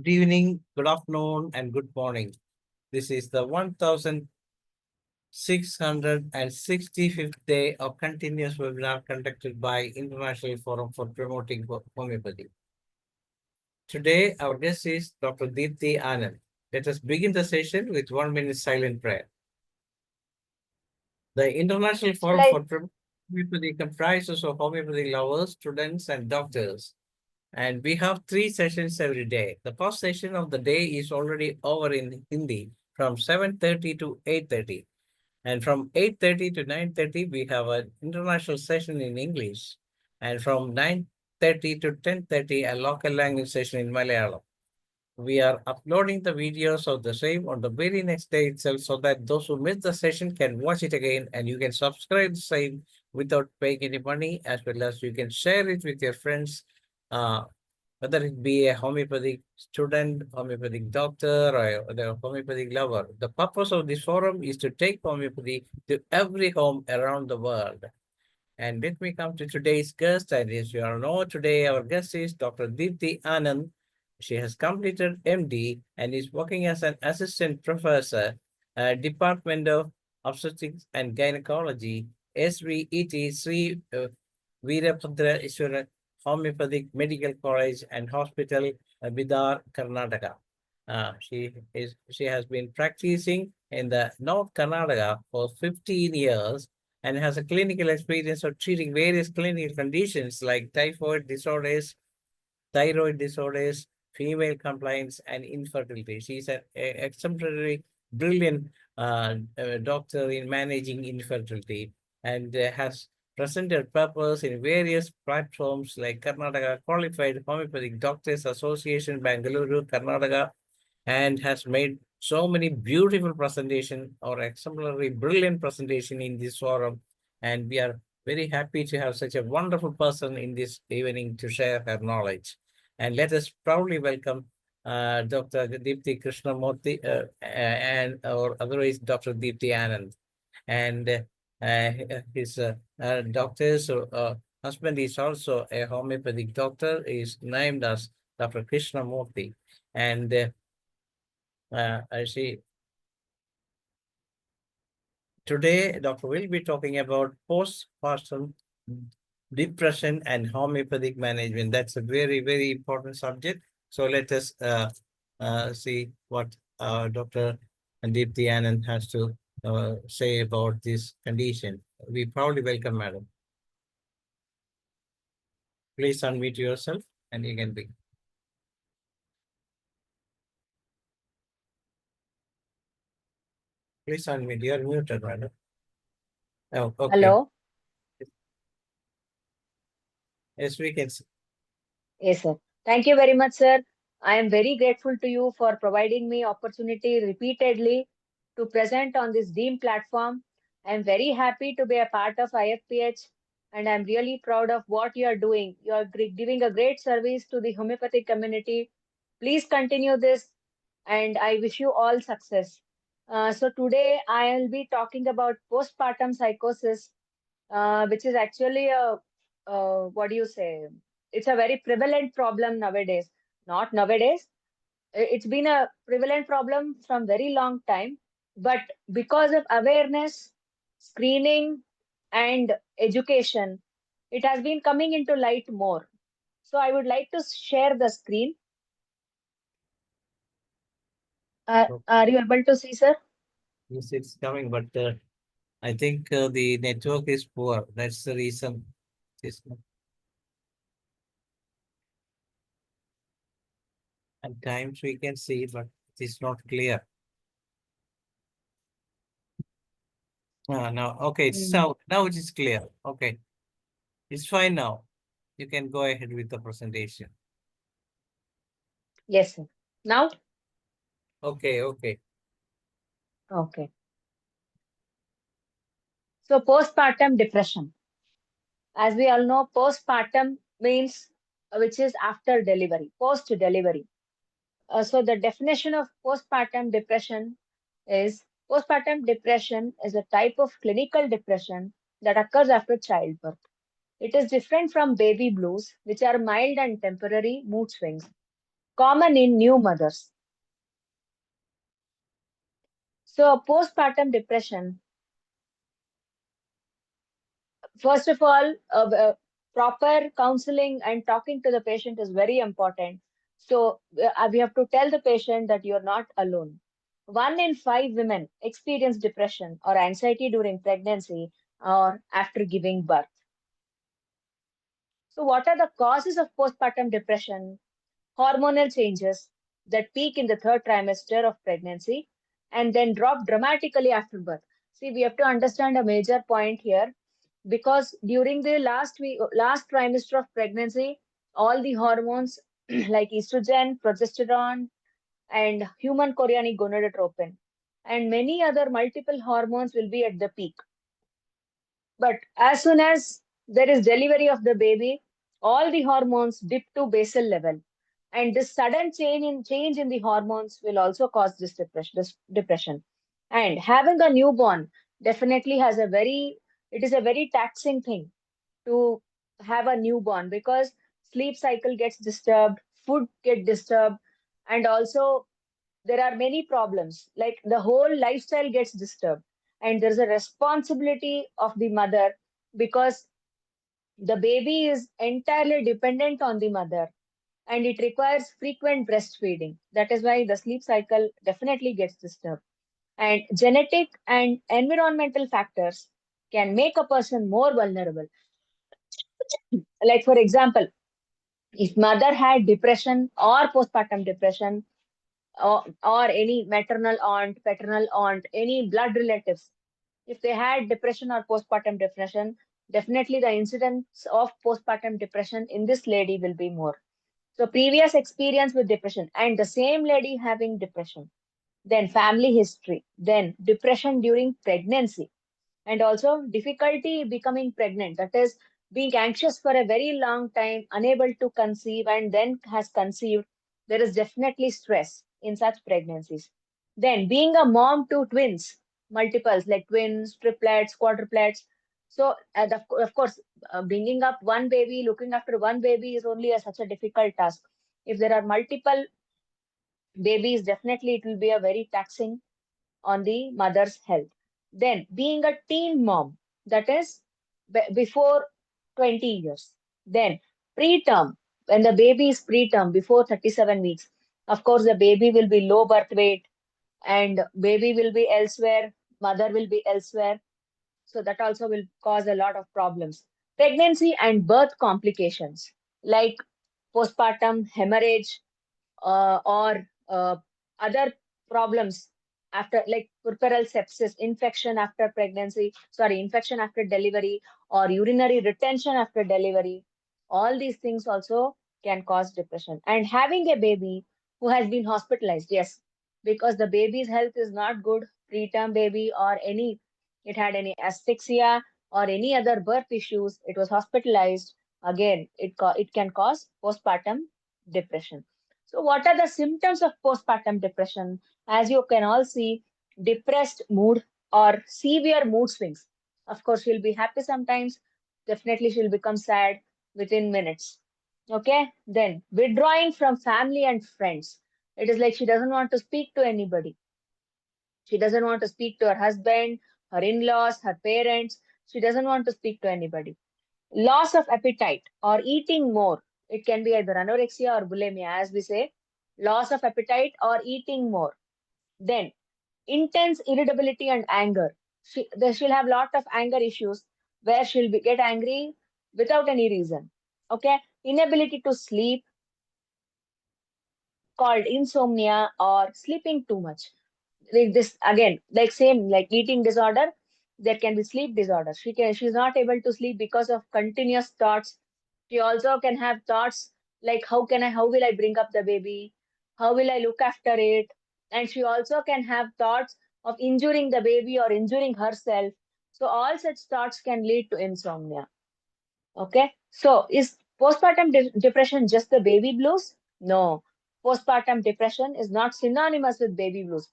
Good evening, good afternoon, and good morning. This is the 1665th day of continuous webinar conducted by International Forum for Promoting Homeopathy. Today, our guest is Dr. Deepthi Anand. Let us begin the session with 1 minute silent prayer. The International Forum for Promoting Homeopathy comprises of homeopathy lovers, students, and doctors. And we have 3 sessions every day. The first session of the day is already over in Hindi from 7:30 to 8:30. And from 8:30 to 9:30, we have an international session in English. And from 9:30 to 10:30, a local language session in Malayalam. We are uploading the videos of the same on the very next day itself so that those who missed the session can watch it again, and you can subscribe the same without paying any money, as well as you can share it with your friends, whether it be a homeopathic student, homeopathic doctor, or the homeopathic lover. The purpose of this forum is to take homeopathy to every home around the world. And let me come to today's guest. And as you all know, today our guest is Dr. Deepthi Anand. She has completed MD and is working as an assistant professor at Department of Obstetrics and Gynecology, SVET, Sri Veerabhadra Iswara Homeopathic Medical College and Hospital, Bidar, Karnataka. She has been practicing in the North Karnataka for 15 years and has a clinical experience of treating various clinical conditions like typhoid disorders, thyroid disorders, female compliance, and infertility. She's an exemplary, brilliant doctor in managing infertility and has presented papers in various platforms like Karnataka Qualified Homeopathic Doctors Association, Bangalore, Karnataka, and has made so many beautiful presentation or exemplary, brilliant presentation in this forum. And we are very happy to have such a wonderful person in this evening to share her knowledge. And let us proudly welcome Dr. Deepthi Krishnamurthy and or otherwise Dr. Deepthi Anand. And his doctor's husband is also a homeopathic doctor, is named as Dr. Krishnamurthy. And I see. Today, Doctor will be talking about postpartum depression and homeopathic management. That's a very, very important subject. So let us see what Dr. Deepthi Anand has to say about this condition. We proudly welcome, madam. Please unmute yourself and you can begin. Please unmute. You are muted, madam. Oh, okay. Hello. Yes, we can see. Yes, sir. Thank you very much, sir. I am very grateful to you for providing me opportunity repeatedly to present on this DEEM platform. I am very happy to be a part of IFPH, and I'm really proud of what you are doing. You are giving a great service to the homeopathic community. Please continue this, and I wish you all success. So today I will be talking about postpartum psychosis, which is actually a what do you say? It's a very prevalent problem nowadays. Not nowadays. It's been a prevalent problem from very long time, but because of awareness, screening, and education, it has been coming into light more. So I would like to share the screen. Are you able to see, sir? Yes, it's coming, but I think the network is poor. That's the reason. At times we can see, but it is not clear. No, okay, it's now it is clear. Okay, it's fine now. You can go ahead with the presentation. Yes, sir. Now? Okay, okay. Okay. So postpartum depression. As we all know, postpartum means which is after delivery, post delivery. So the definition of postpartum depression is a type of clinical depression that occurs after childbirth. It is different from baby blues, which are mild and temporary mood swings. common in new mothers. So postpartum depression, first of all, proper counseling and talking to the patient is very important. So we have to tell the patient that you're not alone. 1 in 5 women experience depression or anxiety during pregnancy or after giving birth. So what are the causes of postpartum depression? Hormonal changes that peak in the third trimester of pregnancy and then drop dramatically after birth. See, we have to understand a major point here, because during the last trimester of pregnancy, all the hormones like estrogen, progesterone, and human chorionic gonadotropin, and many other multiple hormones will be at the peak. But as soon as there is delivery of the baby, all the hormones dip to basal level. And this sudden change in the hormones will also cause this depression. And having a newborn definitely it is a very taxing thing to have a newborn, because sleep cycle gets disturbed, food get disturbed, and also there are many problems, like the whole lifestyle gets disturbed, and there's a responsibility of the mother, because the baby is entirely dependent on the mother, and it requires frequent breastfeeding. That is why the sleep cycle definitely gets disturbed. And genetic and environmental factors can make a person more vulnerable. Like, for example, if mother had depression or postpartum depression, or any maternal aunt, paternal aunt, any blood relatives, if they had depression or postpartum depression, definitely the incidence of postpartum depression in this lady will be more. So previous experience with depression and the same lady having depression, then family history, then depression during pregnancy, and also difficulty becoming pregnant, that is being anxious for a very long time, unable to conceive, and then has conceived. There is definitely stress in such pregnancies. Then being a mom to twins, multiples like twins, triplets, quadruplets. So of course, bringing up one baby, looking after one baby is only such a difficult task. If there are multiple babies, definitely it will be a very taxing on the mother's health. Then, being a teen mom, that is before 20 years. Then, preterm, when the baby is preterm, before 37 weeks, of course, the baby will be low birth weight and baby will be elsewhere, mother will be elsewhere. So, that also will cause a lot of problems. Pregnancy and birth complications like postpartum hemorrhage, or other problems after, like puerperal sepsis, infection after pregnancy, sorry, infection after delivery, or urinary retention after delivery. All these things also can cause depression. And having a baby who has been hospitalized, yes, because the baby's health is not good, preterm baby, or it had any asphyxia or any other birth issues, it was hospitalized, again, it can cause postpartum depression. So, what are the symptoms of postpartum depression? As you can all see, depressed mood or severe mood swings. Of course, she'll be happy sometimes. Definitely, she'll become sad within minutes. Okay, then withdrawing from family and friends. It is like she doesn't want to speak to anybody. She doesn't want to speak to her husband, her in laws, her parents. She doesn't want to speak to anybody. Loss of appetite or eating more. It can be either anorexia or bulimia, as we say. Loss of appetite or eating more. Then intense irritability and anger. She'll have lot of anger issues where get angry without any reason. Okay. Inability to sleep, called insomnia, or sleeping too much. Like this again, like same like eating disorder, there can be sleep disorder. She's not able to sleep because of continuous thoughts. She also can have thoughts like how will I bring up the baby, how will I look after it, and she also can have thoughts of injuring the baby or injuring herself. So all such thoughts can lead to insomnia. Okay. So is postpartum depression just the baby blues? No. Postpartum depression is not synonymous with baby blues.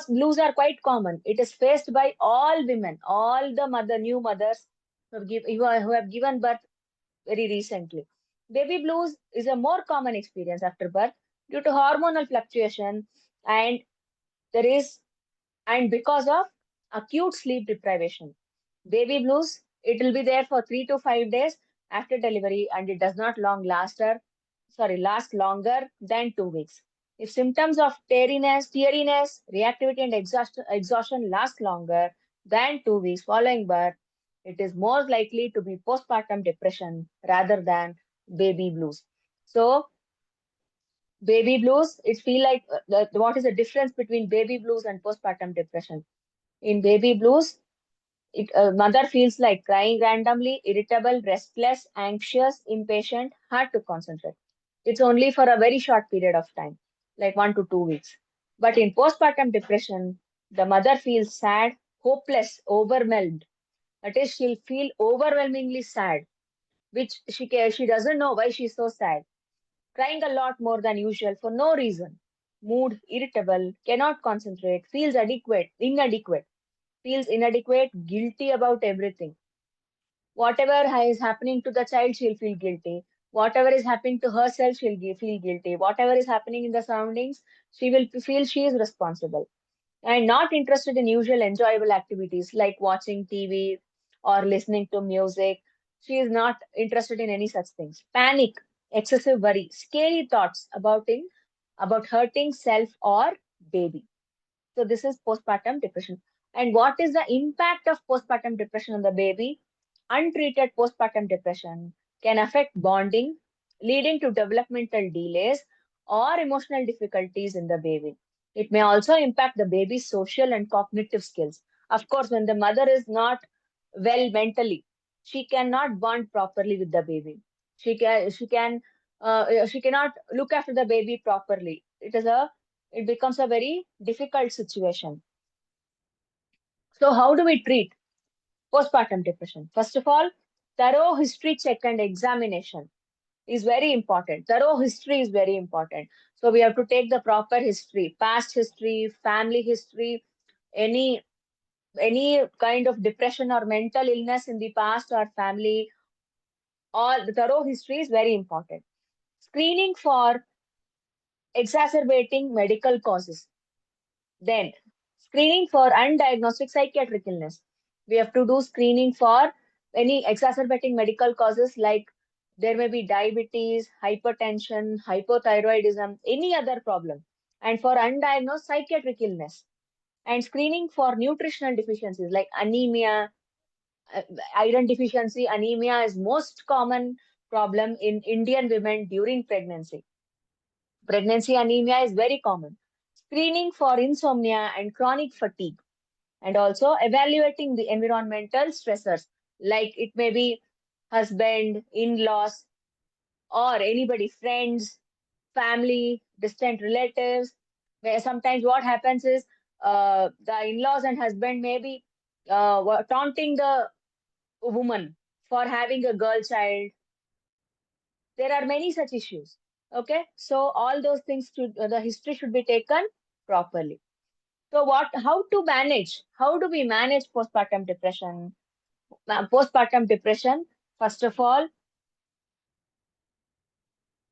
Blues are quite common. It is faced by all women, all the new mothers who have given birth very recently. Baby blues is a more common experience after birth, due to hormonal fluctuation, and there is and because of acute sleep deprivation. Baby blues, it will be there for 3 to 5 days after delivery, and it does not last longer than 2 weeks. If symptoms of teariness, reactivity, and exhaustion last longer than 2 weeks following birth, it is more likely to be postpartum depression rather than baby blues. So, baby blues, it feel like what is the difference between baby blues and postpartum depression? In baby blues, mother feels like crying randomly, irritable, restless, anxious, impatient, hard to concentrate. It's only for a very short period of time, like 1 to 2 weeks. But in postpartum depression, the mother feels sad, hopeless, overwhelmed. That is, she'll feel overwhelmingly sad, which she doesn't know why she's so sad. Crying a lot more than usual for no reason. Mood irritable, cannot concentrate, feels inadequate, guilty about everything. Whatever is happening to the child, she'll feel guilty. Whatever is happening to herself, feel guilty. Whatever is happening in the surroundings, she will feel she is responsible. And not interested in usual enjoyable activities like watching TV or listening to music. She is not interested in any such things. Panic, excessive worry, scary thoughts about hurting self or baby. So this is postpartum depression. And what is the impact of postpartum depression on the baby? Untreated postpartum depression can affect bonding, leading to developmental delays or emotional difficulties in the baby. It may also impact the baby's social and cognitive skills. Of course, when the mother is not well mentally, she cannot bond properly with the baby. She cannot look after the baby properly. It becomes a very difficult situation. So how do we treat postpartum depression? First of all, thorough history check and examination is very important. Thorough history is very important. So we have to take the proper history, past history, family history, any any kind of depression or mental illness in the past or family. All the thorough history is very important. Screening for exacerbating medical causes. Then, screening for undiagnosed psychiatric illness. We have to do screening for any exacerbating medical causes like there may be diabetes, hypertension, hypothyroidism, any other problem. And for undiagnosed psychiatric illness. And screening for nutritional deficiencies like anemia, uh, iron deficiency, anemia is most common problem in Indian women during pregnancy. Pregnancy anemia is very common. Screening for insomnia and chronic fatigue, and also evaluating the environmental stressors, like it may be husband, in-laws, or anybody, friends, family, distant relatives. Where sometimes what happens is the in-laws and husband may be taunting the woman for having a girl child. There are many such issues. Okay, so all those things the history should be taken properly. So how to manage? How do we manage postpartum depression? Postpartum depression, first of all,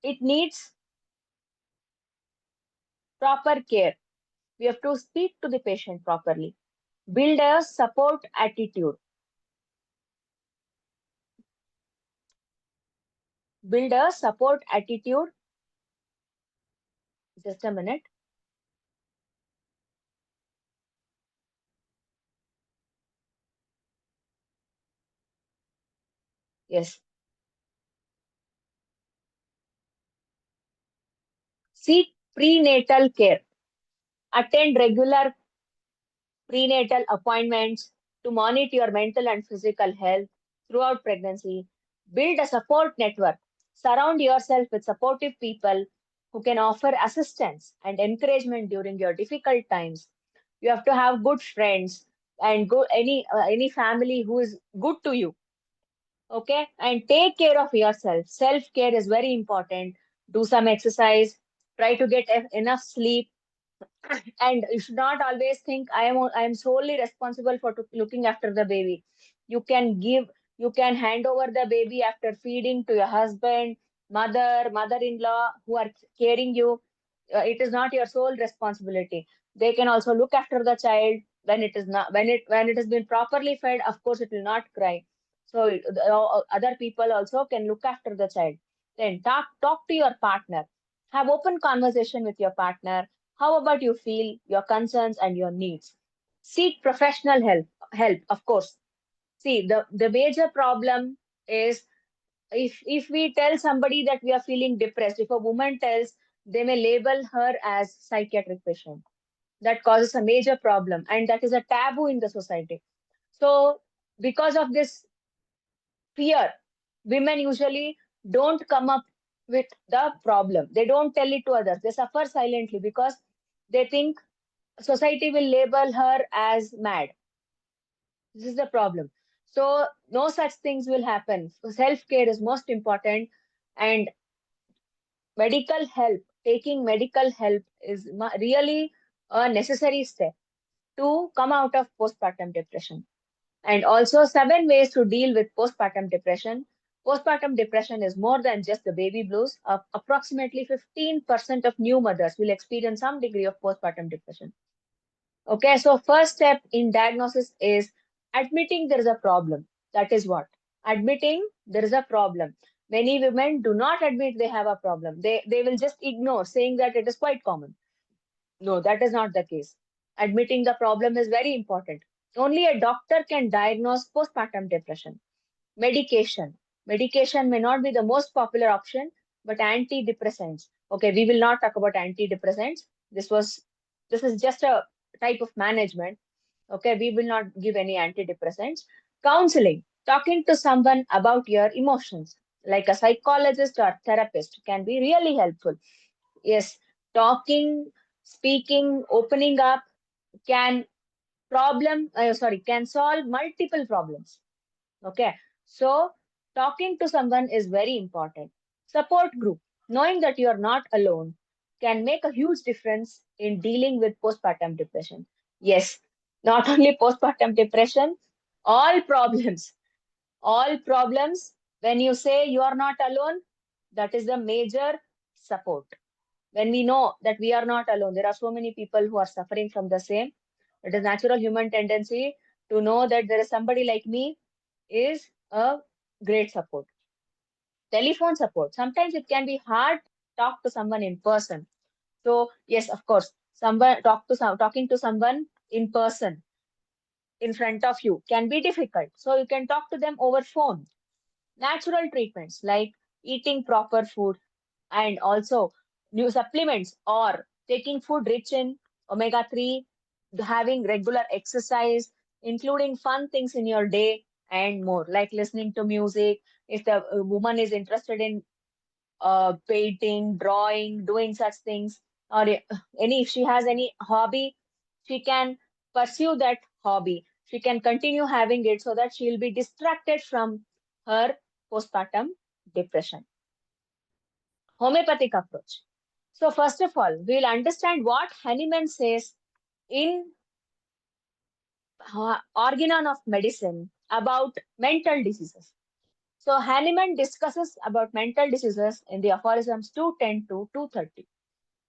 it needs proper care. We have to speak to the patient properly. Build a support attitude. Build a support attitude. Just a minute. Yes. Seek prenatal care. Attend regular prenatal appointments to monitor your mental and physical health throughout pregnancy. Build a support network. Surround yourself with supportive people who can offer assistance and encouragement during your difficult times. You have to have good friends and any family who is good to you. Okay, and take care of yourself. Self care is very important. Do some exercise. Try to get enough sleep, and you should not always think I am solely responsible for looking after the baby. You can hand over the baby after feeding to your husband, mother-in-law who are caring you. it is not your sole responsibility. They can also look after the child when it is not, when it has been properly fed. Of course, it will not cry. So other people also can look after the child. Then talk to your partner. Have open conversation with your partner. How about you feel, your concerns and your needs? Seek professional help, of course. See, the major problem is, if we tell somebody that we are feeling depressed, if a woman tells, they may label her as psychiatric patient. That causes a major problem, and that is a taboo in the society. So because of this fear, women usually don't come up with the problem. They don't tell it to others. They suffer silently because they think society will label her as mad. This is the problem. So no such things will happen. Self care is most important, and medical help, taking medical help is really a necessary step to come out of postpartum depression. And also, 7 ways to deal with postpartum depression. Postpartum depression is more than just the baby blues. Approximately 15% of new mothers will experience some degree of postpartum depression. Okay, so first step in diagnosis is admitting there is a problem. That is what? Admitting there is a problem. Many women do not admit they have a problem. They will just ignore, saying that it is quite common. No, that is not the case. Admitting the problem is very important. Only a doctor can diagnose postpartum depression. Medication. Medication may not be the most popular option, but antidepressants. Okay, we will not talk about antidepressants. This is just a type of management. Okay, we will not give any antidepressants. Counseling. Talking to someone about your emotions, like a psychologist or therapist, can be really helpful. Yes, talking, speaking, opening up can can solve multiple problems. Okay, so talking to someone is very important. Support group, knowing that you are not alone, can make a huge difference in dealing with postpartum depression. Yes, not only postpartum depression, all problems, all problems. When you say you are not alone, that is the major support. When we know that we are not alone, there are so many people who are suffering from the same. It is natural human tendency to know that there is somebody like me is a great support. Telephone support. Sometimes it can be hard to talk to someone in person. So yes, of course, talking to someone in person in front of you can be difficult. So you can talk to them over phone. Natural treatments like eating proper food, and also new supplements, or taking food rich in omega-3, having regular exercise, including fun things in your day, and more, like listening to music. If the woman is interested in painting, drawing, doing such things, or if she has any hobby, she can pursue that hobby. She can continue having it so that she will be distracted from her postpartum depression. Homeopathic approach. So first of all, we'll understand what Hahnemann says in Organon of Medicine about mental diseases. So Hahnemann discusses about mental diseases in the aphorisms 210 to 230.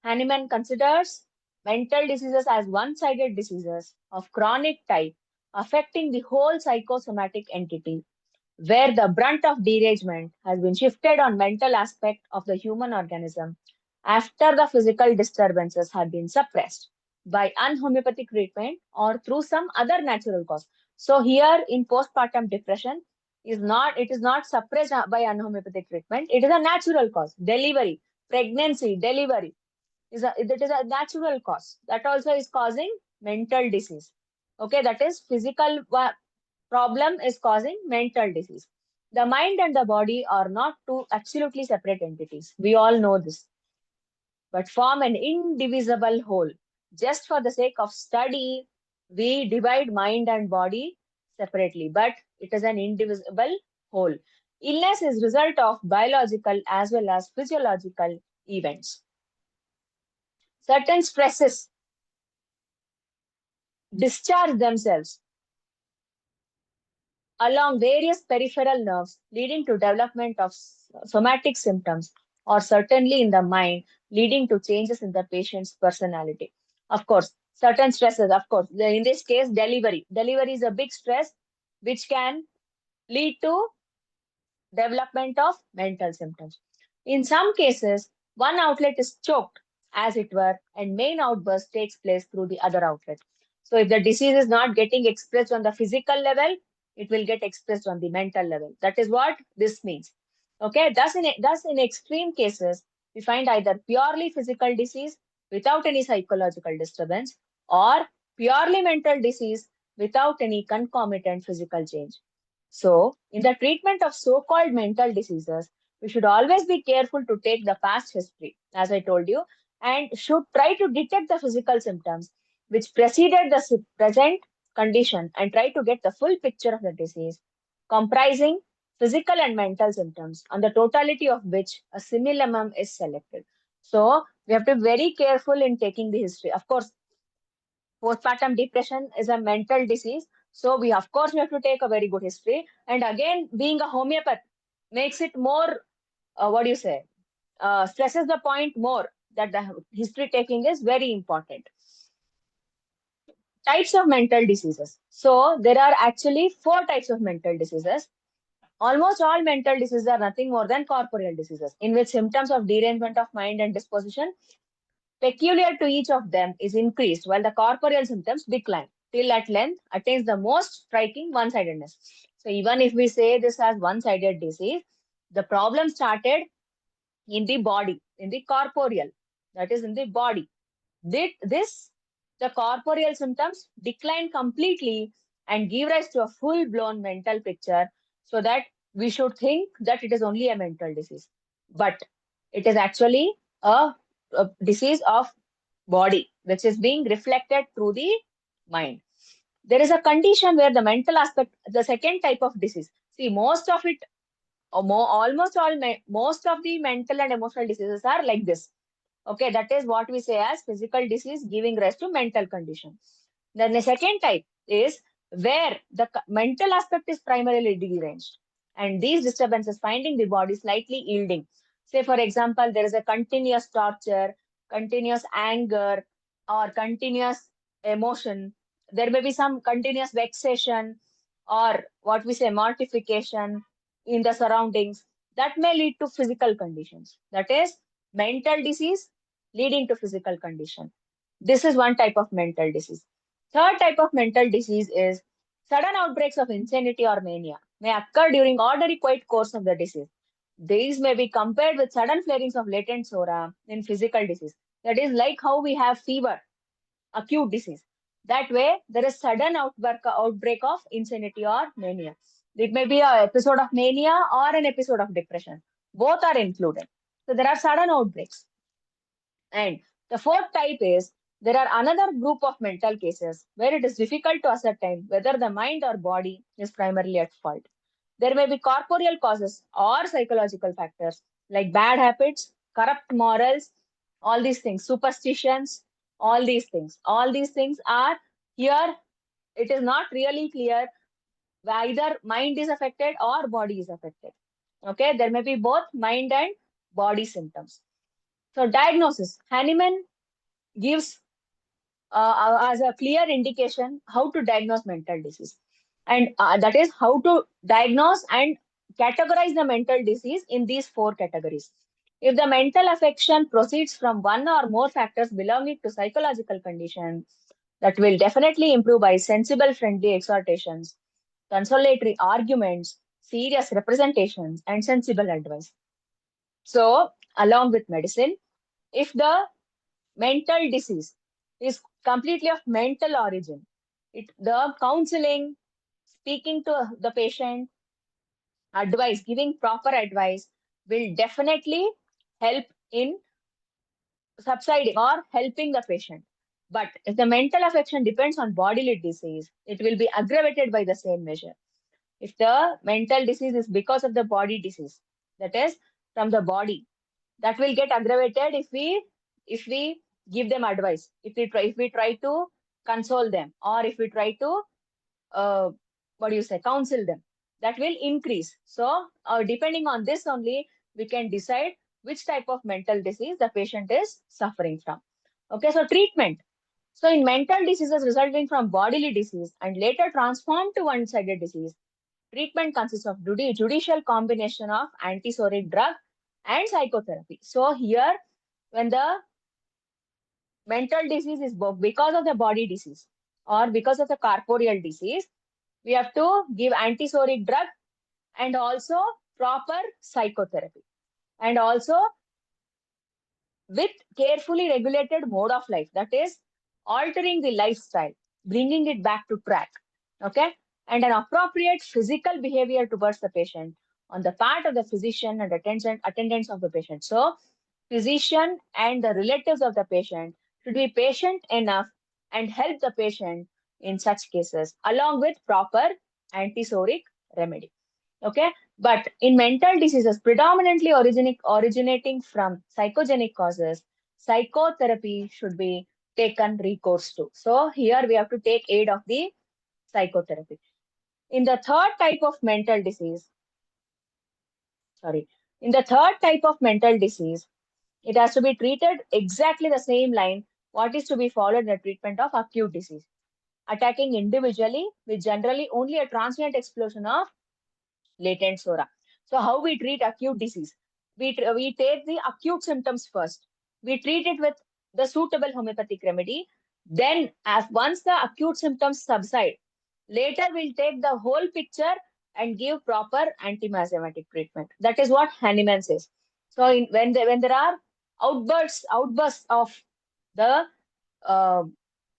Hahnemann considers mental diseases as one-sided diseases of chronic type affecting the whole psychosomatic entity, where the brunt of derangement has been shifted on mental aspect of the human organism after the physical disturbances have been suppressed by unhomeopathic treatment or through some other natural cause. So here in postpartum depression, it is not suppressed by unhomeopathic treatment. It is a natural cause. Delivery, pregnancy, delivery it is a natural cause. That also is causing mental disease. Okay, that is physical problem is causing mental disease. The mind and the body are not two absolutely separate entities. We all know this, but form an indivisible whole. Just for the sake of study, we divide mind and body separately, but it is an indivisible whole. Illness is result of biological as well as physiological events. Certain stresses discharge themselves along various peripheral nerves, leading to development of somatic symptoms. or certainly in the mind, leading to changes in the patient's personality. Of course, certain stresses, of course, in this case, delivery. Delivery is a big stress which can lead to development of mental symptoms. In some cases, one outlet is choked, as it were, and main outburst takes place through the other outlet. So, if the disease is not getting expressed on the physical level, it will get expressed on the mental level. That is what this means. Okay, thus in extreme cases, we find either purely physical disease without any psychological disturbance, or purely mental disease without any concomitant physical change. So, in the treatment of so-called mental diseases, we should always be careful to take the past history, as I told you, and should try to detect the physical symptoms which preceded the present condition and try to get the full picture of the disease, comprising physical and mental symptoms, on the totality of which a simillimum is selected. So, we have to be very careful in taking the history. Of course, postpartum depression is a mental disease. So we, of course, we have to take a very good history. And again, being a homeopath makes it more, what do you say, stresses the point more that the history taking is very important. Types of mental diseases. So there are actually 4 types of mental diseases. Almost all mental diseases are nothing more than corporeal diseases, in which symptoms of derangement of mind and disposition peculiar to each of them is increased while the corporeal symptoms decline till at length attains the most striking one-sidedness. So even if we say this as one-sided disease, the problem started in the body, in the corporeal, that is in the body. The corporeal symptoms decline completely and give rise to a full-blown mental picture, so that we should think that it is only a mental disease. But it is actually a disease of body, which is being reflected through the mind. There is a condition where the mental aspect, the second type of disease. See, most of it, or almost all, most of the mental and emotional diseases are like this. Okay, that is what we say as physical disease giving rise to mental condition. Then the second type is where the mental aspect is primarily deranged, and these disturbances finding the body slightly yielding. Say, for example, there is a continuous torture, continuous anger, or continuous emotion. There may be some continuous vexation, or what we say mortification in the surroundings that may lead to physical conditions. That is mental disease leading to physical condition. This is one type of mental disease. Third type of mental disease is sudden outbreaks of insanity or mania may occur during ordinary quiet course of the disease. These may be compared with sudden flarings of latent sora in physical disease. That is like how we have fever, acute disease. That way, there is sudden outbreak of insanity or mania. It may be an episode of mania or an episode of depression. Both are included. So there are sudden outbreaks. And the fourth type is there are another group of mental cases where it is difficult to ascertain whether the mind or body is primarily at fault. There may be corporeal causes or psychological factors like bad habits, corrupt morals, all these things, superstitions, all these things. All these things are here. It is not really clear either mind is affected or body is affected. Okay, there may be both mind and body symptoms. So, diagnosis. Hahnemann gives as a clear indication how to diagnose mental disease. And that is how to diagnose and categorize the mental disease in these 4 categories. If the mental affection proceeds from one or more factors belonging to psychological condition, that will definitely improve by sensible friendly exhortations, consolatory arguments, serious representations, and sensible advice. So, along with medicine, if the mental disease is completely of mental origin, the counseling, speaking to the patient, advice, giving proper advice will definitely help in subsiding or helping the patient. But if the mental affection depends on bodily disease, it will be aggravated by the same measure. If the mental disease is because of the body disease, that is from the body, that will get aggravated if we give them advice, if we try to console them, or if we try to uh, what do you say counsel them, that will increase. So depending on this only, we can decide which type of mental disease the patient is suffering from. Okay, so treatment. So in mental diseases resulting from bodily disease and later transformed to one-sided disease, treatment consists of judicial combination of antipsoric drug and psychotherapy. So here, when the mental disease is because of the body disease or because of the corporeal disease, we have to give antipsoric drug and also proper psychotherapy. And also with carefully regulated mode of life, that is altering the lifestyle, bringing it back to track. Okay, and an appropriate physical behavior towards the patient on the part of the physician and attendants of the patient. So physician and the relatives of the patient should be patient enough and help the patient in such cases along with proper antipsoric remedy. Okay, but in mental diseases predominantly originating from psychogenic causes, psychotherapy should be taken recourse to. So here we have to take aid of the psychotherapy. In the third type of mental disease, in the third type of mental disease, it has to be treated exactly the same line what is to be followed in the treatment of acute disease, attacking individually with generally only a transient explosion of latent sora. So how we treat acute disease? We take the acute symptoms first. We treat it with the suitable homeopathic remedy. Then as once the acute symptoms subside, later we'll take the whole picture and give proper antimasematic treatment. That is what Hahnemann says. So when there are outbursts of the uh,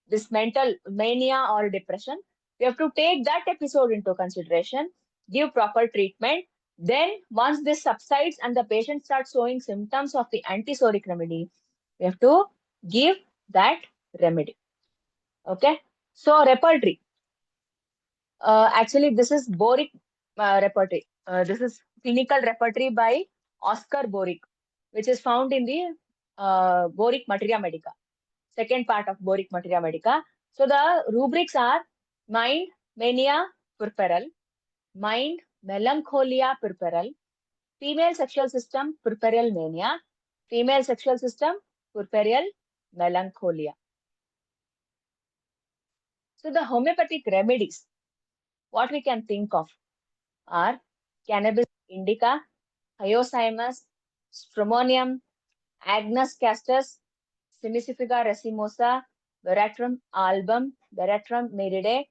this mental mania or depression, we have to take that episode into consideration, give proper treatment. Then once this subsides and the patient starts showing symptoms of the antipsoric remedy, we have to give that remedy. Okay, so repertory. Actually, this is Boric repertory. This is clinical repertory by Oscar Boric, which is found in the Boric Materia Medica, second part of Boric Materia Medica. So the rubrics are mind, mania, puerperal, mind, melancholia, puerperal, female sexual system, puerperal mania, female sexual system, puerperal melancholia. So the homeopathic remedies, what we can think of are cannabis indica, hyoscyamus, stramonium, agnus castus, Simicifica racemosa, Veratrum album, Veratrum myride,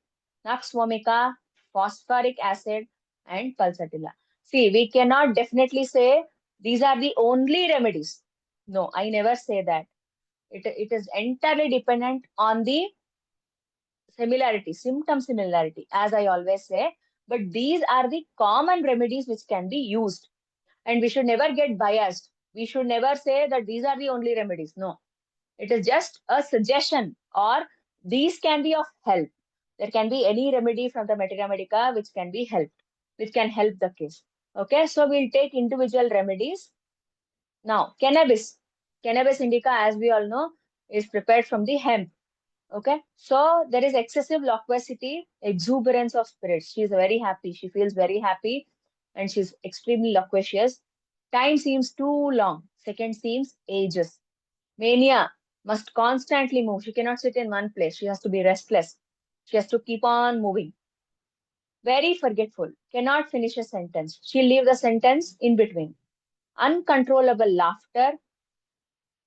Nux vomica, phosphoric acid, and pulsatilla. See, we cannot definitely say these are the only remedies. No, I never say that. It is entirely dependent on the similarity, symptom similarity, as I always say. But these are the common remedies which can be used. And we should never get biased. We should never say that these are the only remedies. No, it is just a suggestion, or these can be of help. There can be any remedy from the Materia Medica which can be helped, which can help the case. Okay, so we'll take individual remedies. Now, cannabis. Cannabis indica, as we all know, is prepared from the hemp. Okay, so there is excessive loquacity, exuberance of spirits. She is very happy. She feels very happy and she's extremely loquacious. Time seems too long. Second seems ages. Mania must constantly move. She cannot sit in one place. She has to be restless. She has to keep on moving. Very forgetful. Cannot finish a sentence. She'll leave the sentence in between. Uncontrollable laughter.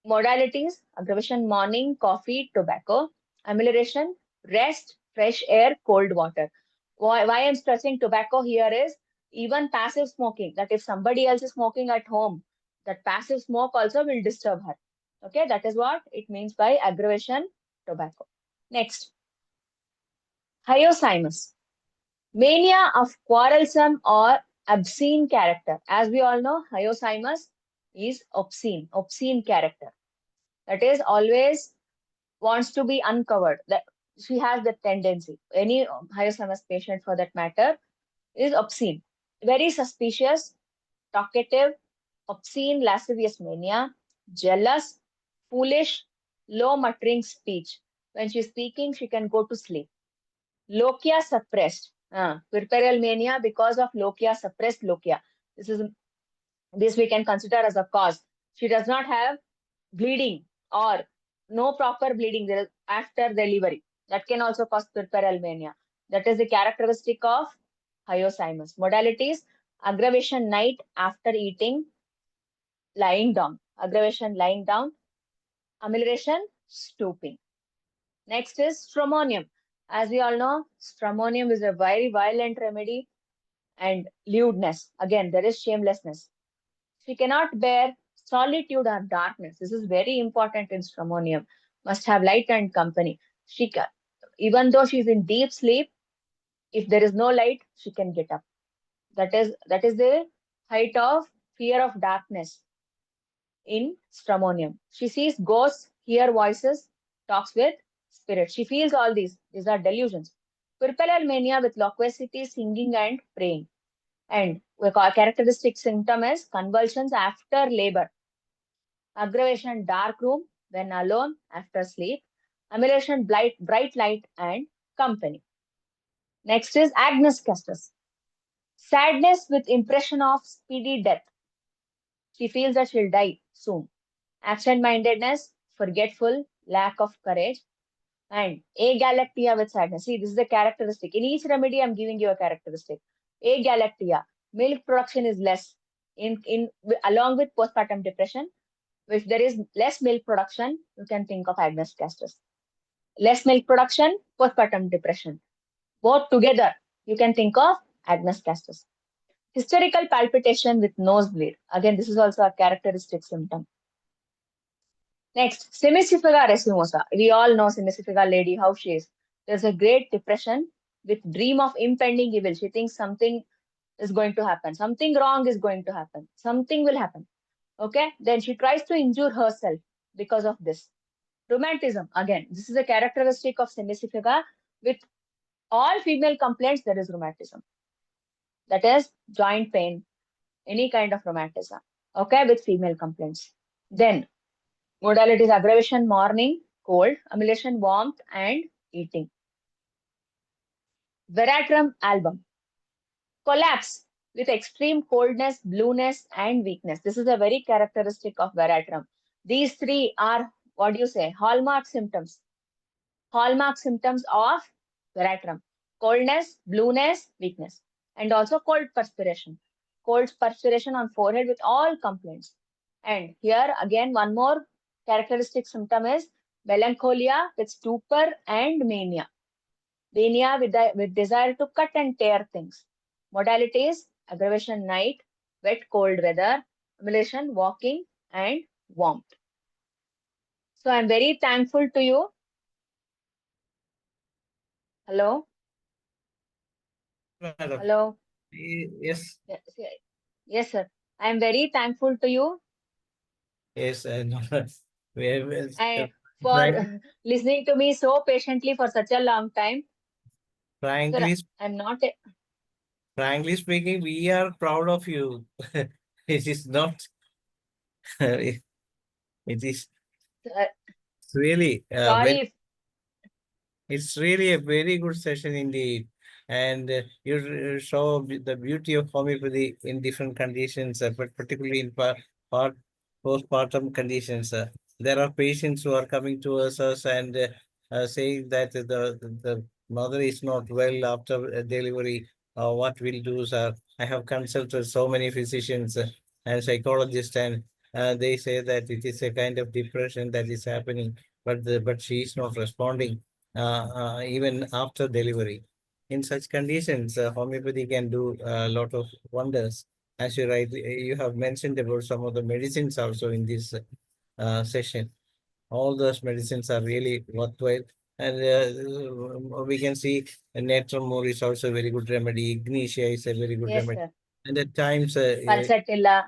Modalities: aggravation, morning, coffee, tobacco. Amelioration: rest, fresh air, cold water. Why I'm stressing tobacco here is even passive smoking. That if somebody else is smoking at home, that passive smoke also will disturb her. Okay, that is what it means by aggravation, tobacco. Next, hyoscyamus. Mania of quarrelsome or obscene character. As we all know, hyoscyamus is obscene character. That is always wants to be uncovered. That she has the tendency. Any hyoscyamus patient, for that matter, is obscene, very suspicious, talkative, obscene, lascivious mania, jealous, foolish, low muttering speech. When she's speaking, she can go to sleep. Lochia suppressed. Puerperal mania because of lochia, suppressed lochia. This we can consider as a cause. She does not have bleeding or no proper bleeding after delivery. That can also cause puerperal mania. That is the characteristic of hyoscyamus. Modalities: aggravation night after eating, lying down. Aggravation lying down. Amelioration stooping. Next is stramonium. As we all know, stramonium is a very violent remedy, and lewdness. Again, there is shamelessness. She cannot bear solitude or darkness. This is very important in stramonium. Must have light and company. Even though she's in deep sleep, if there is no light, she can get up. That is the height of fear of darkness in stramonium. She sees ghosts, hear voices, talks with spirits. She feels all these. These are delusions. Puerperal mania with loquacity, singing, and praying. And the characteristic symptom is convulsions after labor. Aggravation dark room when alone after sleep. Amelioration bright light and company. Next is Agnes Custos. Sadness with impression of speedy death. She feels that she'll die soon. Absent-mindedness, forgetful, lack of courage, and agalactia with sadness. See, this is a characteristic. In each remedy, I'm giving you a characteristic. Agalactia, milk production is less. Along with postpartum depression, if there is less milk production, you can think of Agnes Custos. Less milk production, postpartum depression. Both together, you can think of Agnes Custos. Hysterical palpitation with nosebleed. Again, this is also a characteristic symptom. Next, Semicifiga racemosa. We all know Semicifiga lady, how she is. There's a great depression with dream of impending evil. She thinks something is going to happen. Something wrong is going to happen. Something will happen. Okay? Then she tries to injure herself because of this. Rheumatism. Again, this is a characteristic of Semicifiga. With all female complaints, there is rheumatism. That is joint pain, any kind of rheumatism. Okay? With female complaints. Then, modalities: aggravation morning, cold, amelioration warmth, and eating. Veratrum album. Collapse with extreme coldness, blueness, and weakness. This is a very characteristic of veratrum. These three are, what do you say, hallmark symptoms. Hallmark symptoms of veratrum: coldness, blueness, weakness, and also cold perspiration. Cold perspiration on forehead with all complaints. And here again, one more characteristic symptom is melancholia with stupor and mania. Mania with desire to cut and tear things. Modalities: aggravation night, wet cold weather, amelioration walking, and warmth. So I'm very thankful to you. Hello? Madam. Hello? Yes. Yes, sir. I'm very thankful to you Yes, no, well, and frank, for listening to me so patiently for such a long time. Sir, frankly, I'm not. frankly speaking, we are proud of you. It is not. It is Uh, really sorry if it's really a very good session indeed. And you show the beauty of homeopathy in different conditions, but particularly in part postpartum conditions. There are patients who are coming to us and saying that the mother is not well after delivery. What we'll do, sir? I have consulted so many physicians and psychologists, and they say that it is a kind of depression that is happening, but she is not responding even after delivery. In such conditions, homeopathy can do a lot of wonders. As you have mentioned about some of the medicines also in this session. All those medicines are really worthwhile. And we can see Netromor is also a very good remedy. Ignitia is a very good yes, remedy. sir. And at times, Pulsatilla.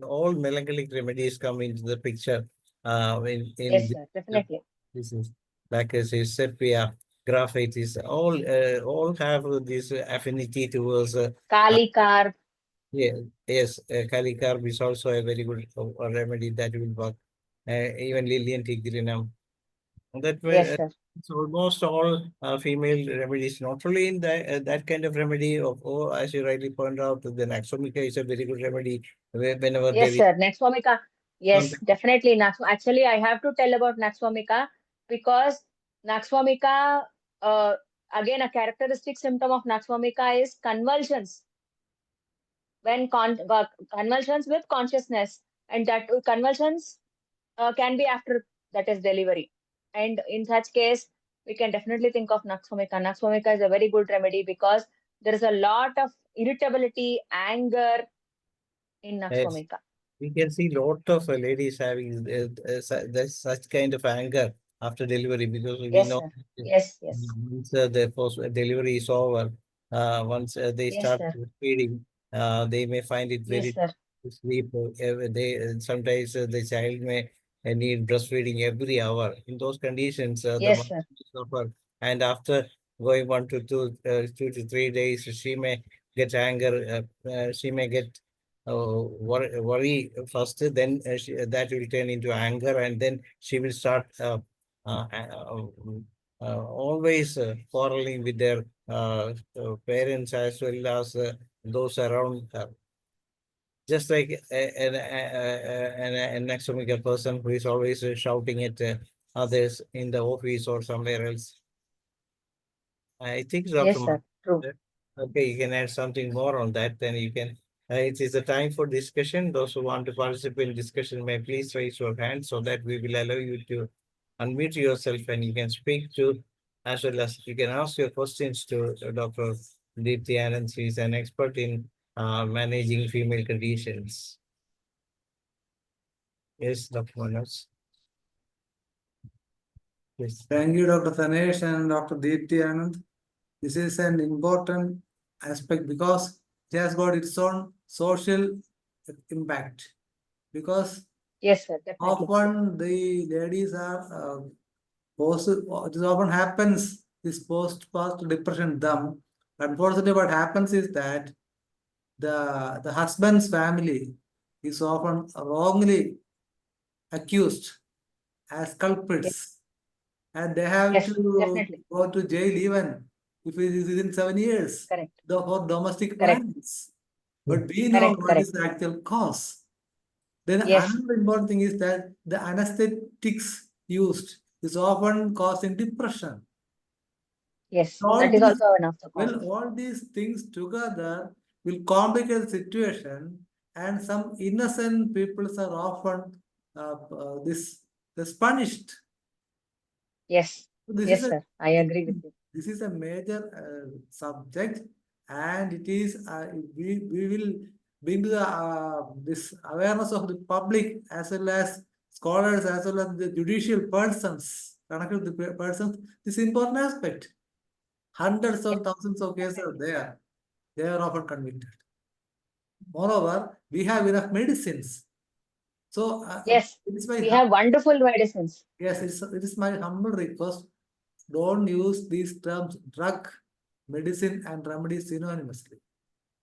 all melancholic remedies come into the picture in Yes, sir. Definitely. this is like I say, sepia, graphite is all have this affinity towards Kali carb. yeah, yes, Calicarb is also a very good remedy that will work. Even Lilian tigrinum. That way, Yes, sir. it's almost all female remedies, not only in that kind of remedy as you rightly point out, the Naxomica is a very good remedy whenever there Yes, is sir. Next, Omika. Yes, definitely. Actually, I have to tell about Naxvomica because Naxvomica, again, a characteristic symptom of Naxvomica is convulsions. When convulsions with consciousness, and that convulsions can be after that is delivery. And in such case, we can definitely think of Naxvomica. Naxvomica is a very good remedy because there is a lot of irritability, anger in Yes. Naxvomica. We can see lot of ladies having such kind of anger after delivery, because we Yes, know sir. Yes, yes. once the post delivery is over, once they Yes, start sir. feeding, they may find it Yes, very sir. to sleep. They sometimes the child may need breastfeeding every hour. In those conditions, the Yes, mother sir. will suffer, and after going 2 to 3 days, she may get anger. She may get worry first, then that will turn into anger, and then she will start always quarreling with their parents as well as those around her. Just like an extremical person who is always shouting at others in the office or somewhere else. I think, Dr. Yes, sir. True. Okay, you can add something more on that, then you can. It is a time for discussion. Those who want to participate in discussion may please raise your hand so that we will allow you to unmute yourself and you can speak to, as well as you can ask your questions to Dr. Deepthi Anand. She is an expert in managing female conditions. Yes, Dr. Manoj. Yes. Thank you, Dr. Sanesh and Dr. Deepthi Anand. This is an important aspect because it has got its own social impact. Because Yes, sir. Definitely. often the ladies are this often happens, this post depression them. Unfortunately, what happens is that the husband's family is often wrongly accused as Yes, culprits, and they have yes, to definitely. go to jail even if it is within 7 years Correct. for domestic Correct. violence. But we know Correct. what is Correct. the actual cause. Then Yes. another important thing is that the anesthetics used is often causing depression. Yes. That All is these, also one of the well, causes. all these things together will complicate the situation, and some innocent people are often this punished. Yes. This is Yes, a sir. I agree with you. this is a major subject, and it is we will bring to the this awareness of the public as well as scholars as well as the judicial persons connected to the persons this important aspect. Hundreds Yes, of thousands of cases are definitely. there. They are often convicted. Moreover, we have enough medicines. So Yes. it is my We have wonderful medicines. yes, it is my humble request. Don't use these terms drug, medicine, and remedy synonymously.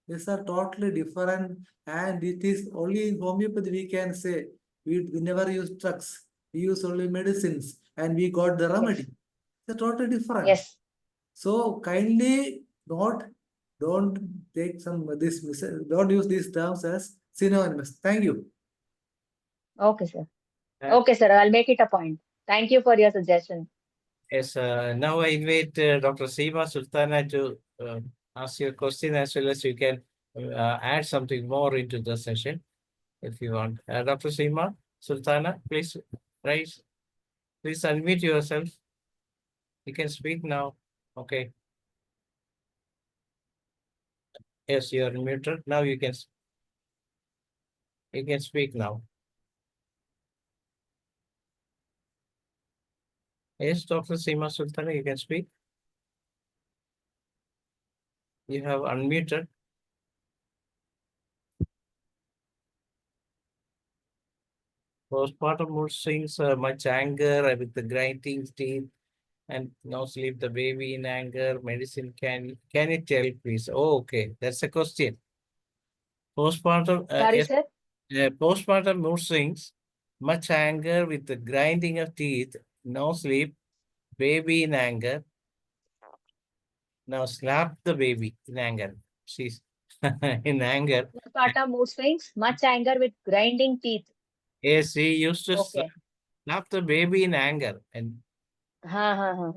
These are totally different, and it is only in homeopathy we can say we never use drugs, we use only medicines, and we got the Yes. remedy. They're totally different. Yes. So kindly don't take don't use these terms as synonymous. Thank you. Okay, sir. Uh, Okay, sir. I'll make it a point. Thank you for your suggestion. Yes, now I invite Dr. Seema Sultana to ask your question, as well as you can add something more into the session if you want. Dr. Seema Sultana, please rise. Please unmute yourself. You can speak now. Okay. Yes, you are muted. Now you can speak now. Yes, Dr. Seema Sultana, you can speak. You have unmuted. Postpartum mood swings, much anger with the grinding teeth and no sleep, the baby in anger, medicine can it tell, please? Oh, okay. That's a question. Postpartum, Sorry, yes, sir. postpartum mood swings, much anger with the grinding of teeth, no sleep, baby in anger. Now slap the baby in anger. She's in anger. Postpartum mood swings, much anger with grinding teeth. Yes, he used to Okay. slap the baby in anger. And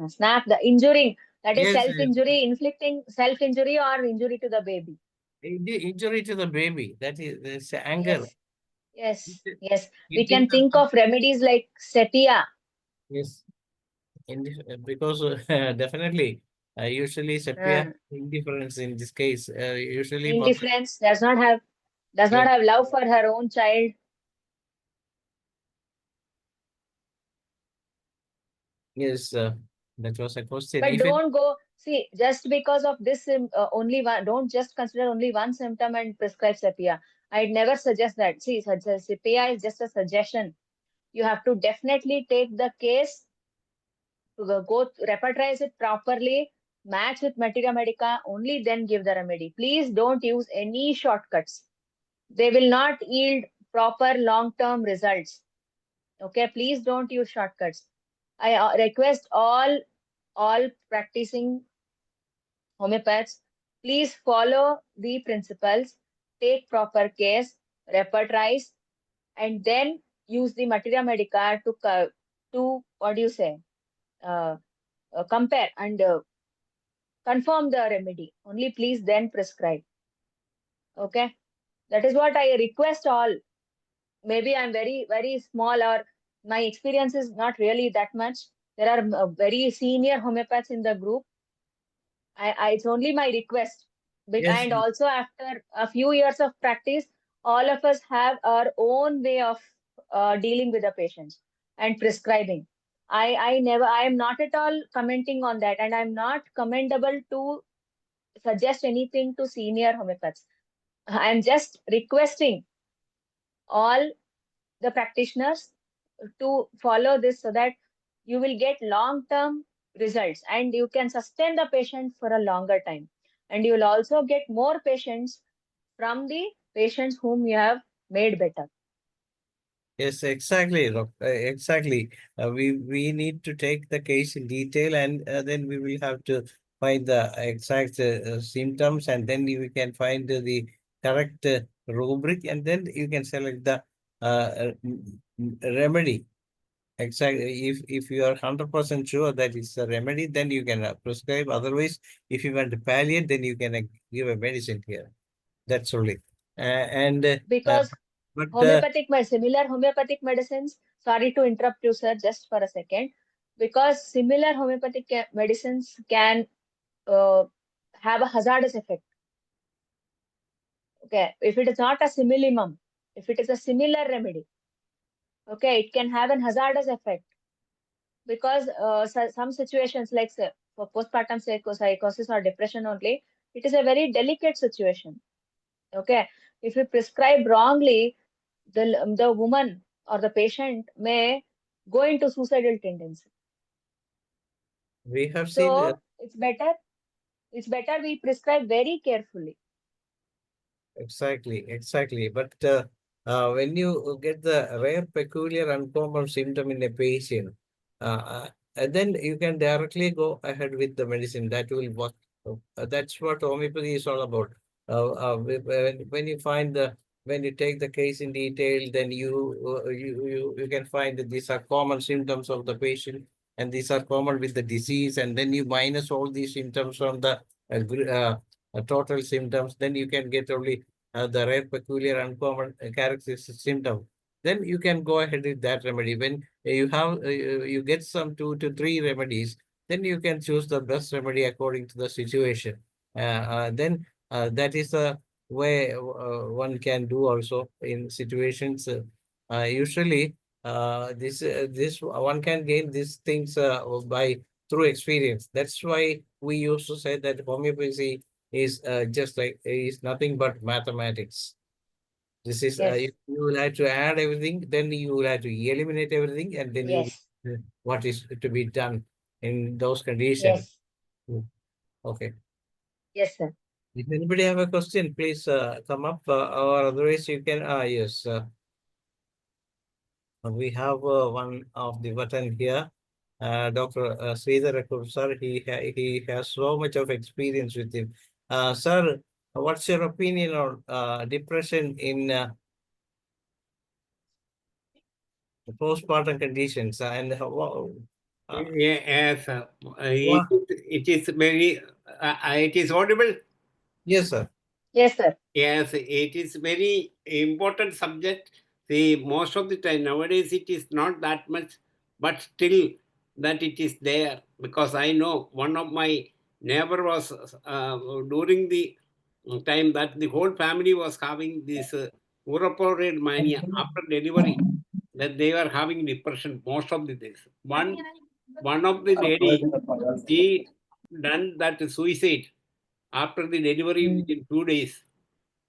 Snap the injuring. That is yes, self-injury, inflicting self-injury or injury to the baby. injury to the baby. That is this anger. Yes. Yes. He We did can the, think of remedies like sepia. yes, because definitely, usually sepia Uh, indifference in this case. Usually, Indifference does yeah, not have love for her own child. yes, that was a question. But If it, don't go, see, just because of this, only one, don't just consider only one symptom and prescribe sepia. I'd never suggest that. See, sepia is just a suggestion. You have to definitely take the case to go repertorize it properly, match with materia medica, only then give the remedy. Please don't use any shortcuts. They will not yield proper long-term results. Okay, please don't use shortcuts. I request all practicing homeopaths, please follow the principles, take proper case, repertorize, and then use the materia medica to what do you say? Uh, Compare and confirm the remedy. Only please then prescribe. Okay, that is what I request all. Maybe I'm very small or my experience is not really that much. There are very senior homeopaths in the group. It's only my request. yes, And also after a few years of practice, all of us have our own way of dealing with the patients and prescribing. I am not at all commenting on that, and I'm not commendable to suggest anything to senior homeopaths. I'm just requesting all the practitioners to follow this so that you will get long term results and you can sustain the patient for a longer time, and you will also get more patients from the patients whom you have made better. yes, exactly, exactly. We need to take the case in detail, and then we will have to find the exact symptoms, and then we can find the correct rubric, and then you can select the remedy. Exactly. If you are 100% sure that it's a remedy, then you can prescribe. Otherwise, if you want to palliate, then you can give a medicine here. That's only. And Because but similar homeopathic medicines, sorry to interrupt you, sir, just for a second, because similar homeopathic medicines can uh, have a hazardous effect. Okay, if it is not a similimum, if it is a similar remedy, okay, it can have an hazardous effect because some situations like say, for postpartum psychosis or depression only, it is a very delicate situation. Okay, if you prescribe wrongly, the woman or the patient may go into suicidal tendency. we have seen So it's better we prescribe very carefully. exactly. But when you get the rare, peculiar, uncommon symptom in a patient, then you can directly go ahead with the medicine that will work. That's what homeopathy is all about. When you find the when you take the case in detail, then you can find that these are common symptoms of the patient, and these are common with the disease, and then you minus all these symptoms from the total symptoms, then you can get only the rare, peculiar, uncommon characteristic symptom. Then you can go ahead with that remedy. When you have you get some 2 to 3 remedies, then you can choose the best remedy according to the situation. Then that is the way one can do also in situations. Usually, this one can gain these things by through experience. That's why we used to say that homeopathy is just like is nothing but mathematics. This is Yes, you will have to add everything, then you will have to eliminate everything, and then you yes, what is to be done in those conditions. yes, Mm. Okay. yes, sir. If anybody have a question, please come up, or otherwise you can. Yes, we have one of the button here. Dr. Sridhar Rakur, sir, he has so much of experience with him. Sir, what's your opinion on depression in postpartum conditions and Yes, Wow. it is very, it is audible. Yes, sir. Yes, sir. Yes, it is very important subject. See, most of the time nowadays it is not that much, but still that it is there, because I know one of my neighbor was during the time that the whole family was having this uroporide mania after delivery, that they were having depression most of the days. One of the lady, she done that suicide after the delivery within 2 days.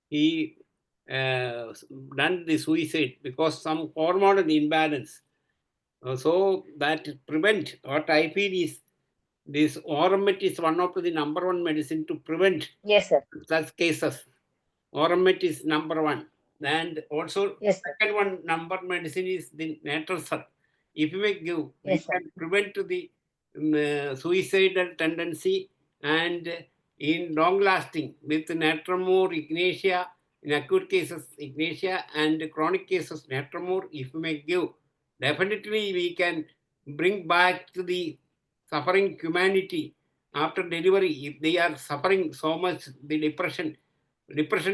He done the suicide because some hormonal imbalance. So that prevent, what I feel is this Oromet is one of the number one medicine to prevent Yes, sir. such cases. Oromet is number one. And also Yes, sir. second one number medicine is the natrosol. If we give, we Yes, sir. can prevent the suicidal tendency, and in long lasting with natromore, ignatia, in acute cases ignatia, and chronic cases natromore, if we may give, definitely we can bring back to the suffering humanity after delivery. If they are suffering so much, the depression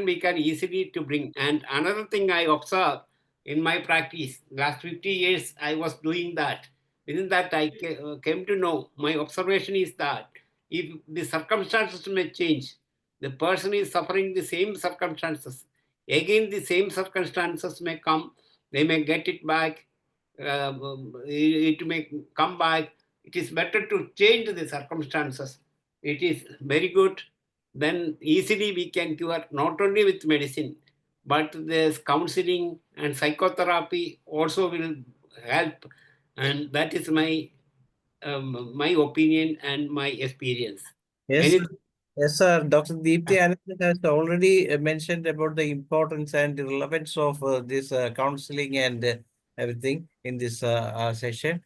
we can easily to bring. And another thing I observe in my practice, last 50 years I was doing that. Within that I came to know, my observation is that if the circumstances may change, the person is suffering the same circumstances, again the same circumstances may come, they may get it back, it may come back. It is better to change the circumstances. It is very good. Then easily we can cure not only with medicine, but there's counseling and psychotherapy also will help. And that is my opinion and my experience. Yes, sir. Yes, sir. Dr. Deepthi Anand has already mentioned about the importance and the relevance of this counseling and everything in this session.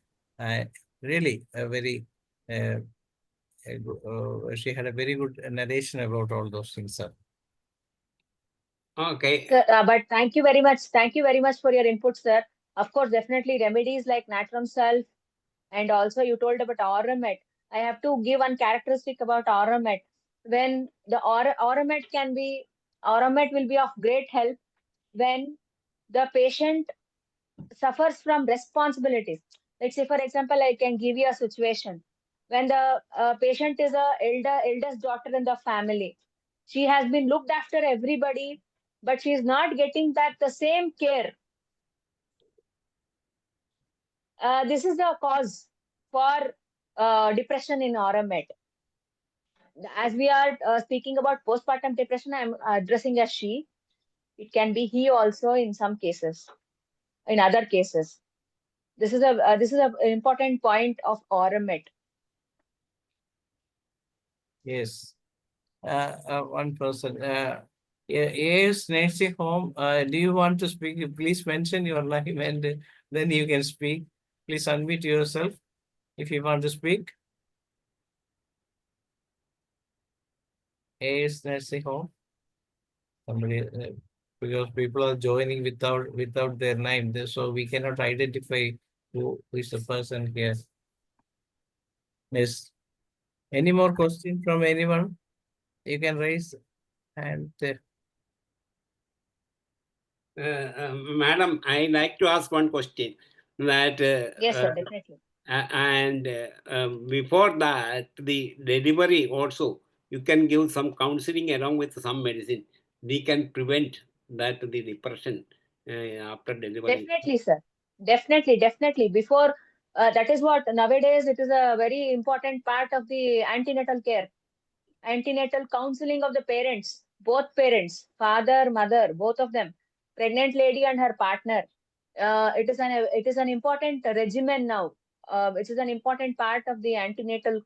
Really, a very, she had a very good narration about all those things, sir. Okay. Sir, but thank you very much. Thank you very much for your input, sir. Of course, definitely remedies like natrum sulf, and also you told about Oromet. I have to give one characteristic about Oromet. When the Oromet will be of great help when the patient suffers from responsibilities. Let's say, for example, I can give you a situation. When the patient is eldest daughter in the family, she has been looked after everybody, but she is not getting that the same care. This is the cause for depression in Oromet. As we are speaking about postpartum depression, I'm addressing as she. It can be he also in some cases, in other cases. This is an important point of Oromet. Yes. One person. Yes, nursing home. Do you want to speak? Please mention your name and then you can speak. Please unmute yourself if you want to speak. Yes, nursing home. Somebody, because people are joining without their name, so we cannot identify who is the person here. Yes. Any more question from anyone? You can raise and. Madam, I like to ask one question. That Yes, sir, definitely. and before that, the delivery also, you can give some counseling along with some medicine. We can prevent that the depression after delivery. Definitely, sir. Definitely. Before, that is what nowadays it is a very important part of the antenatal care, antenatal counseling of the parents, both parents, father, mother, both of them, pregnant lady and her partner. It is an important regimen now. Which is an important part of the antenatal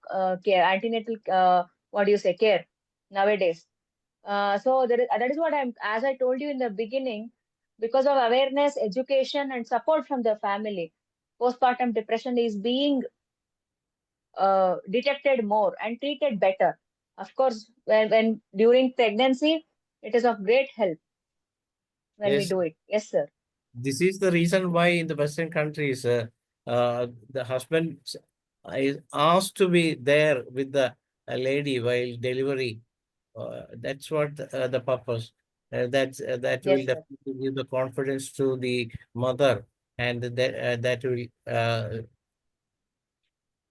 care, what do you say, care nowadays. So that is what as I told you in the beginning, because of awareness, education, and support from the family, postpartum depression is being detected more and treated better. Of course, when during pregnancy, it is of great help when we Yes. do it. Yes, sir. This is the reason why in the Western countries, the husband is asked to be there with the lady while delivery. That's what the purpose. That will Yes, sir. definitely give the confidence to the mother, and that will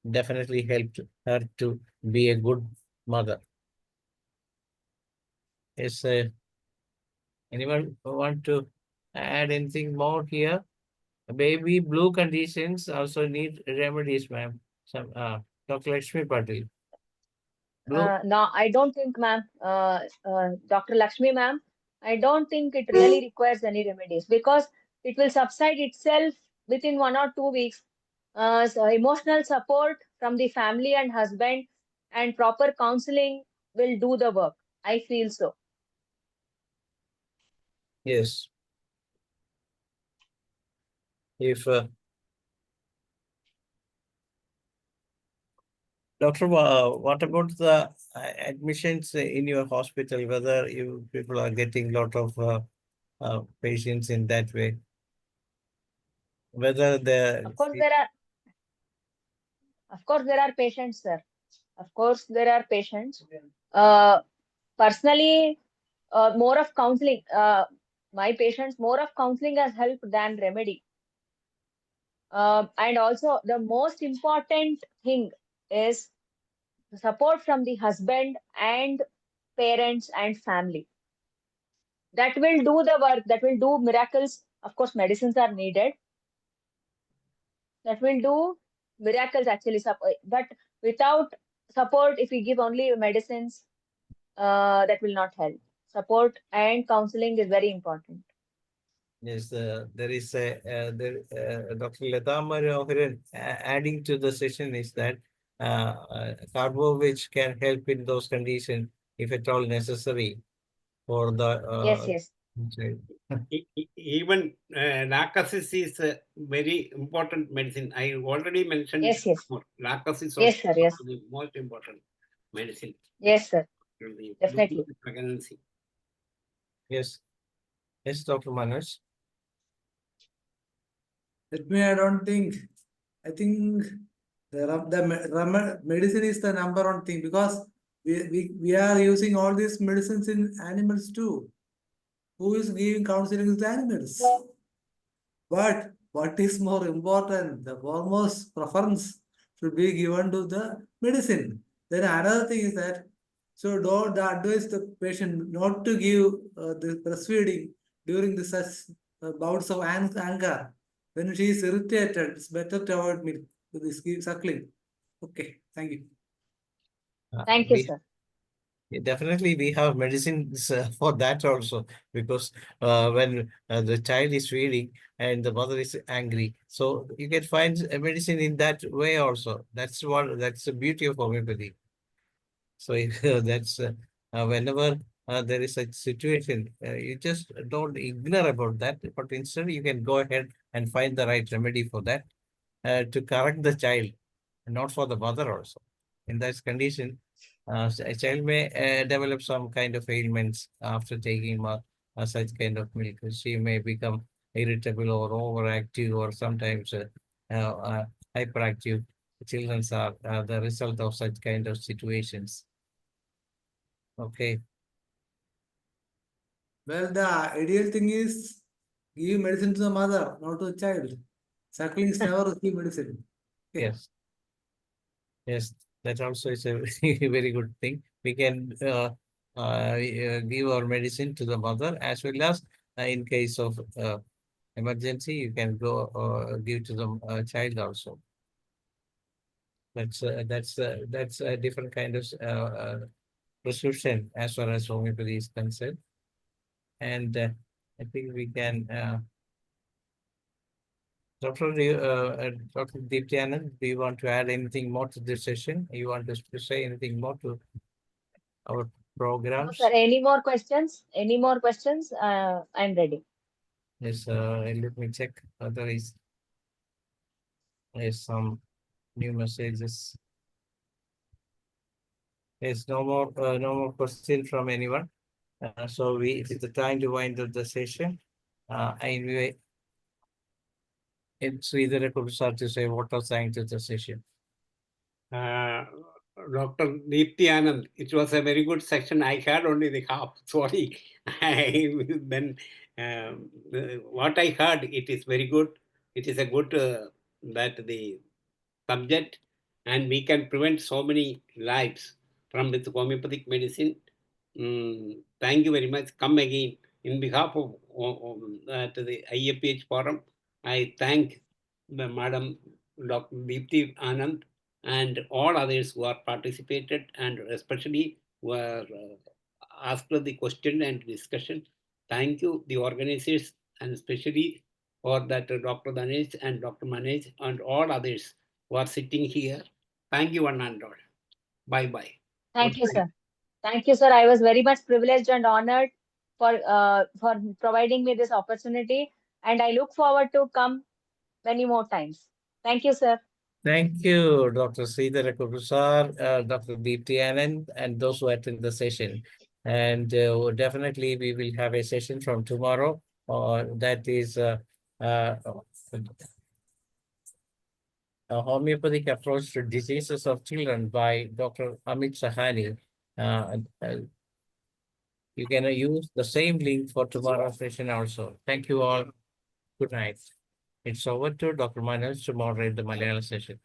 definitely help her to be a good mother. Is anyone want to add anything more here? Baby blue conditions also need remedies, ma'am. Some Dr. Lakshmi Patil. Blue, No, I don't think, ma'am. Dr. Lakshmi, ma'am, I don't think it really requires any remedies because it will subside itself within 1 or 2 weeks. So emotional support from the family and husband and proper counseling will do the work. I feel so. yes. If Doctor, what about the admissions in your hospital? Whether you people are getting a lot of patients in that way? Whether the Of course, there are patients, sir. Of course, there are patients. Uh, Personally, more of counseling. My patients, more of counseling has helped than remedy. And also, the most important thing is support from the husband and parents and family. That will do the work. That will do miracles. Of course, medicines are needed. That will do miracles actually. But without support, if we give only medicines, that will not help. Support and counseling is very important. yes, there is a Dr. Lata Manoharan adding to the session is that carbo which can help in those conditions if at all necessary for the Yes, yes, child. Even lacasis is a very important medicine. I already mentioned yes, yes, before. Lacasis yes, also sir, yes, the most important medicine yes, sir, during the definitely. pregnancy. Yes, yes, Dr. Manoj. Let me, I don't think, I think the medicine is the number one thing because we are using all these medicines in animals too. Who is giving counseling to the animals? But what is more important, the foremost preference should be given to the medicine. Then another thing is that, so don't advise the patient not to give the breastfeeding during the such bouts of anger. When she is irritated, it's better to avoid milk to this suckling. Okay, thank you. Thank you, We sir. definitely we have medicines for that also because when the child is feeding and the mother is angry, so you can find a medicine in that way also. That's the beauty of homeopathy. So that's whenever there is a situation, you just don't ignore about that, but instead you can go ahead and find the right remedy for that to correct the child, not for the mother also. In that condition, a child may develop some kind of ailments after taking such kind of milk. She may become irritable or overactive or sometimes hyperactive. Children are the result of such kind of situations. Okay. Well, the ideal thing is give medicine to the mother, not to the child. Suckling is never receive medicine. Okay. Yes. Yes. That also is a very good thing. We can give our medicine to the mother as well as in case of emergency, you can go give to the child also. That's a different kind of prescription as far as homeopathy is concerned. And I think we can. Dr. Dr. Deepthi Anand, do you want to add anything more to this session? You want us to say anything more to our No, programs? sir, any more questions? Any more questions? I'm ready. Yes, let me check whether is some new messages. There's no more question from anyone. So it is the time to wind up the session. Anyway, It's either a good start to say what was saying to the session. Dr. Deepthi Anand, it was a very good section. I heard only the half. Sorry. Then what I heard, it is very good. It is a good that the subject, and we can prevent so many lives from with homeopathic medicine. Thank you very much. Come again. In behalf of the IFPH forum, I thank the Madam Dr. Deepthi Anand and all others who are participated and especially were asked the question and discussion. Thank you, the organizers, and especially for that Dr. Danesh and Dr. Manesh and all others who are sitting here. Thank you, one and all. Bye-bye. Thank you, sir. Thank you, sir. I was very much privileged and honored for providing me this opportunity, and I look forward to come many more times. Thank you, sir. Thank you, Dr. Sridhar Sir, Dr. Deepthi Anand, and those who attend the session. And definitely we will have a session from tomorrow, that is a homeopathic approach to diseases of children by Dr. Amit Sahani. You can use the same link for tomorrow's session also. Thank you all. Good night. It's over to Dr. Manoj to moderate the Malayalam session.